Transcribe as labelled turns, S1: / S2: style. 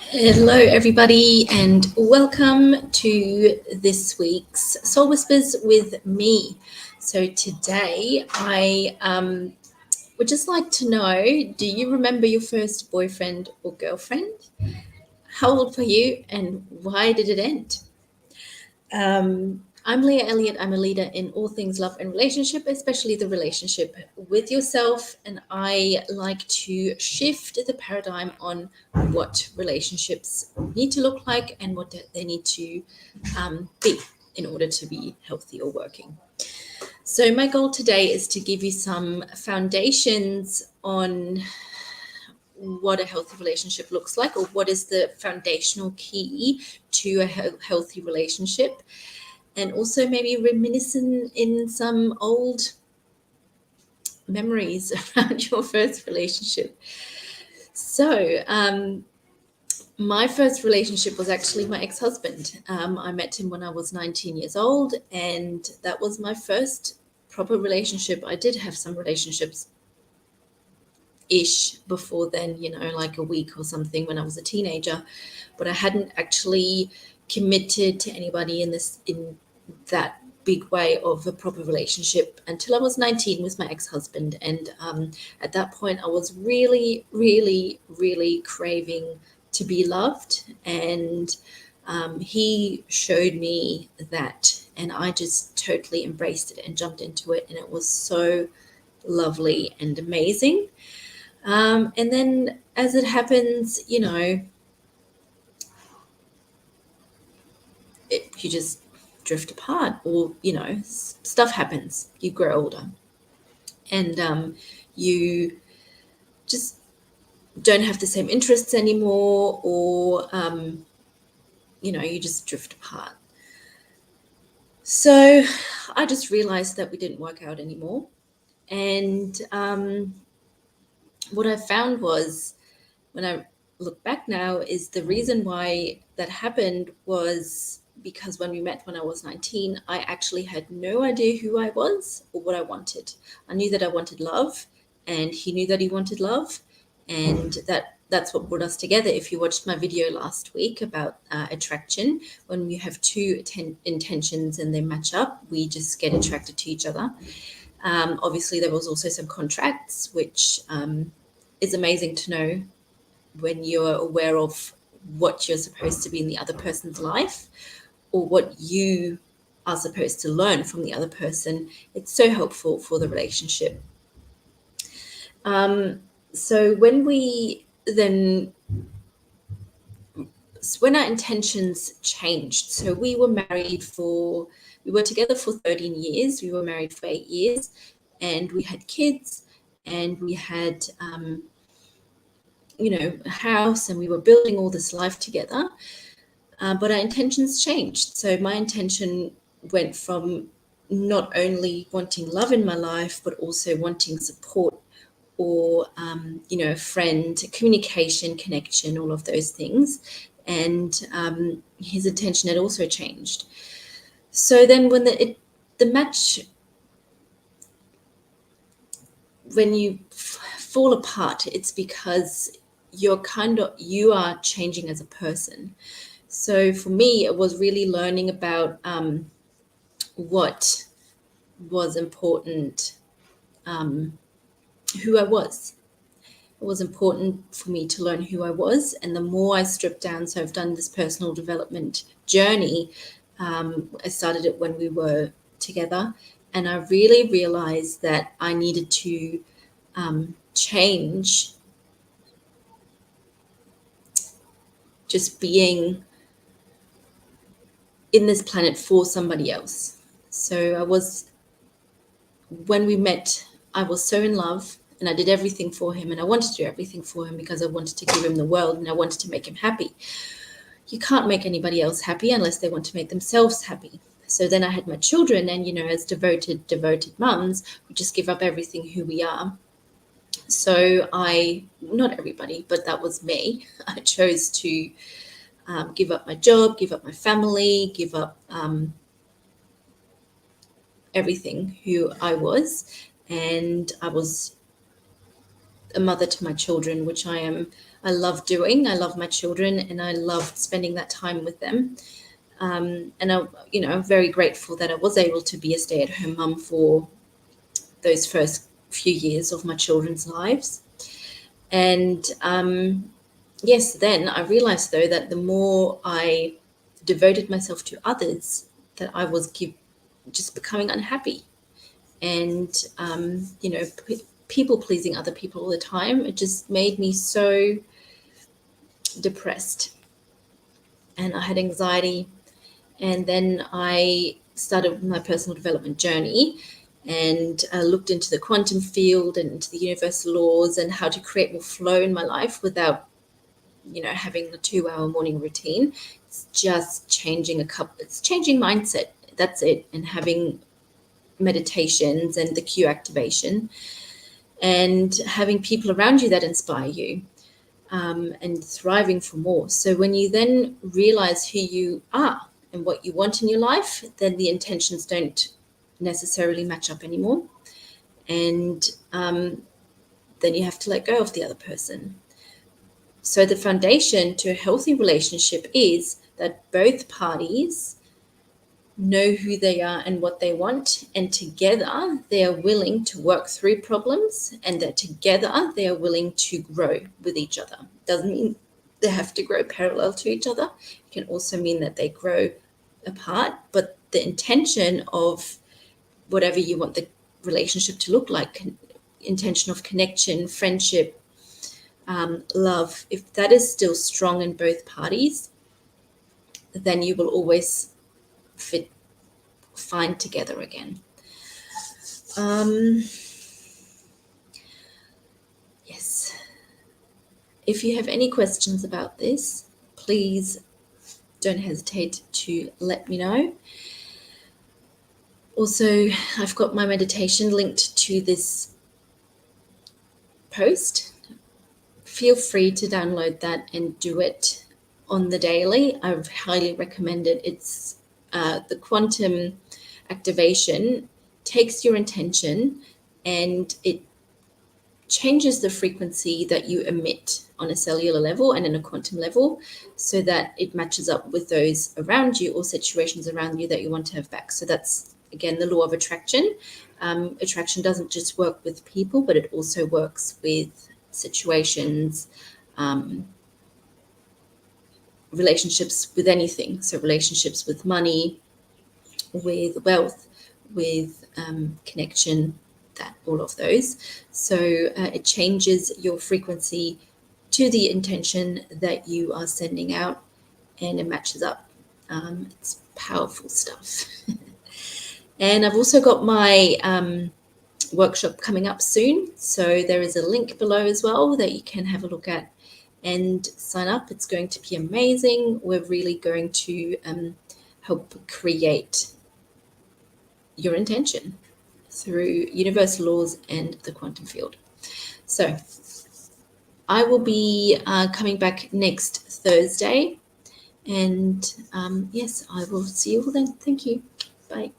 S1: Hello, everybody, and welcome to this week's Soul Whispers with me. So, today I would just like to know, do you remember your first boyfriend or girlfriend? How old were you, and why did it end? I'm Leah Elliott. I'm a leader in all things love and relationship, especially the relationship with yourself. And I like to shift the paradigm on what relationships need to look like and what they need to be in order to be healthy or working. So, my goal today is to give you some foundations on what a healthy relationship looks like, or what is the foundational key to a healthy relationship, and also maybe reminiscent in some old memories around your first relationship. So, my first relationship was actually my ex-husband. I met him when I was 19 years old, and that was my first proper relationship. I did have some relationships ish before then, like a week or something when I was a teenager, but I hadn't actually committed to anybody in that big way of a proper relationship until I was 19 with my ex-husband. And at that point I was really, really, really craving to be loved, and he showed me that, and I just totally embraced it and jumped into it, and it was so lovely and amazing. And then, as it happens, you just drift apart, or stuff happens. You grow older, and you just don't have the same interests anymore, or you just drift apart. So I just realized that we didn't work out anymore, and what I found was, when I look back now, is the reason why that happened was because when we met when I was 19, I actually had no idea who I was or what I wanted. I knew that I wanted love, and he knew that he wanted love, and that's what brought us together. If you watched my video last week about attraction, when you have two intentions and they match up, we just get attracted to each other. Obviously, there was also some contracts, which is amazing to know when you're aware of what you're supposed to be in the other person's life, or what you are supposed to learn from the other person. It's so helpful for the relationship. So when our intentions changed, so we were together for 13 years, we were married for 8 years, and we had kids, and we had a house, and we were building all this life together. But our intentions changed. So my intention went from not only wanting love in my life, but also wanting support, or a friend, communication, connection, all of those things. And his intention had also changed. So then when the match, when you fall apart, it's because you are changing as a person. So for me, it was really learning about what was important, who I was. It was important for me to learn who I was. And the more I stripped down, so I've done this personal development journey. I started it when we were together. And I really realized that I needed to change just being in this planet for somebody else. So when we met, I was so in love, and I did everything for him, and I wanted to do everything for him because I wanted to give him the world, and I wanted to make him happy. You can't make anybody else happy unless they want to make themselves happy. So then I had my children, and as devoted mums, we just give up everything who we are. So not everybody, but that was me. I chose to give up my job, give up my family, give up everything who I was. And I was a mother to my children, which I love doing. I love my children and I love spending that time with them. And I'm very grateful that I was able to be a stay-at-home mum for those first few years of my children's lives. And yes, then I realized though that the more I devoted myself to others, that I was just becoming unhappy, and people pleasing other people all the time. It just made me so depressed, and I had anxiety. And then I started my personal development journey and looked into the quantum field and into the universal laws and how to create more flow in my life without having the 2-hour morning routine. It's just changing it's changing mindset. That's it. And having meditations and the Q activation and having people around you that inspire you, and thriving for more. So when you then realize who you are and what you want in your life, then the intentions don't necessarily match up anymore. And then you have to let go of the other person. So the foundation to a healthy relationship is that both parties know who they are and what they want, and together they are willing to work through problems, and that together they are willing to grow with each other. Doesn't mean they have to grow parallel to each other. It can also mean that they grow apart, but the intention of whatever you want the relationship to look like, intention of connection, friendship, love, if that is still strong in both parties, then you will always fit fine together again. Yes. If you have any questions about this, please don't hesitate to let me know. Also, I've got my meditation linked to this post. Feel free to download that and do it on the daily. I highly recommend it. It's the quantum activation takes your intention and it changes the frequency that you emit on a cellular level and in a quantum level, so that it matches up with those around you or situations around you that you want to have back. So that's, again, the law of attraction. Attraction doesn't just work with people, but it also works with situations, relationships with anything. So relationships with money, with wealth, with connection, that all of those. So it changes your frequency to the intention that you are sending out, and it matches up. It's powerful stuff. And I've also got my workshop coming up soon. So there is a link below as well that you can have a look at and sign up. It's going to be amazing. We're really going to help create your intention through universal laws and the quantum field. So I will be coming back next Thursday. And yes, I will see you all then. Thank you. Bye.